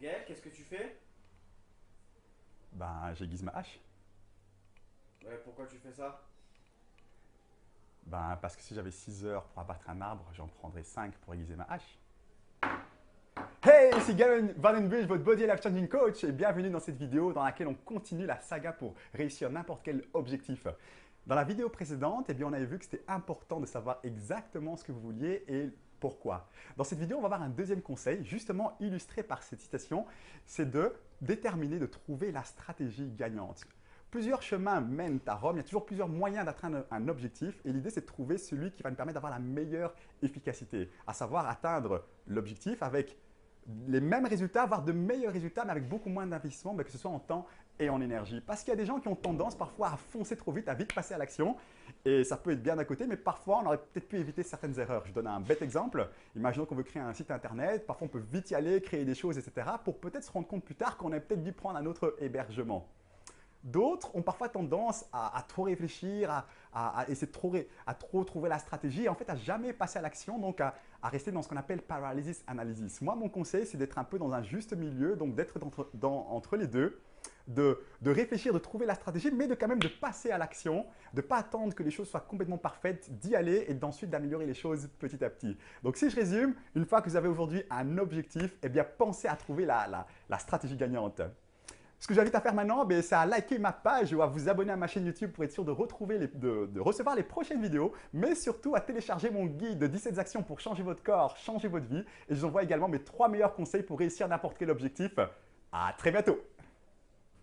Gaël, qu'est-ce que tu fais? Ben, j'aiguise ma hache. Ouais, pourquoi tu fais ça? Ben, parce que si j'avais 6 heures pour abattre un arbre, j'en prendrais 5 pour aiguiser ma hache. Hey, c'est Galen Vandenbridge, votre Body and Life Changing Coach, et bienvenue dans cette vidéo dans laquelle on continue la saga pour réussir n'importe quel objectif. Dans la vidéo précédente, on avait vu que c'était important de savoir exactement ce que vous vouliez et pourquoi. Dans cette vidéo, on va voir un deuxième conseil, justement illustré par cette citation, c'est de déterminer, de trouver la stratégie gagnante. Plusieurs chemins mènent à Rome, il y a toujours plusieurs moyens d'atteindre un objectif et l'idée c'est de trouver celui qui va nous permettre d'avoir la meilleure efficacité, à savoir atteindre l'objectif avec les mêmes résultats, voire de meilleurs résultats, mais avec beaucoup moins d'investissement, que ce soit en temps et en énergie. Parce qu'il y a des gens qui ont tendance parfois à foncer trop vite, à vite passer à l'action, et ça peut être bien d'un côté, mais parfois on aurait peut-être pu éviter certaines erreurs. Je donne un bête exemple. Imaginons qu'on veut créer un site internet, parfois on peut vite y aller, créer des choses, etc., pour peut-être se rendre compte plus tard qu'on a peut-être dû prendre un autre hébergement. D'autres ont parfois tendance à trop réfléchir, à essayer à trop trouver la stratégie et en fait à jamais passer à l'action, donc à rester dans ce qu'on appelle paralysis analysis. Moi, mon conseil, c'est d'être un peu dans un juste milieu, donc d'être entre les deux, de réfléchir, de trouver la stratégie, mais de quand même de passer à l'action, de ne pas attendre que les choses soient complètement parfaites, d'y aller et d'ensuite d'améliorer les choses petit à petit. Donc si je résume, une fois que vous avez aujourd'hui un objectif, eh bien pensez à trouver la stratégie gagnante. Ce que j'invite à faire maintenant, c'est à liker ma page ou à vous abonner à ma chaîne YouTube pour être sûr de recevoir les prochaines vidéos, mais surtout à télécharger mon guide de 17 actions pour changer votre corps, changer votre vie. Et je vous envoie également mes 3 meilleurs conseils pour réussir n'importe quel objectif. À très bientôt!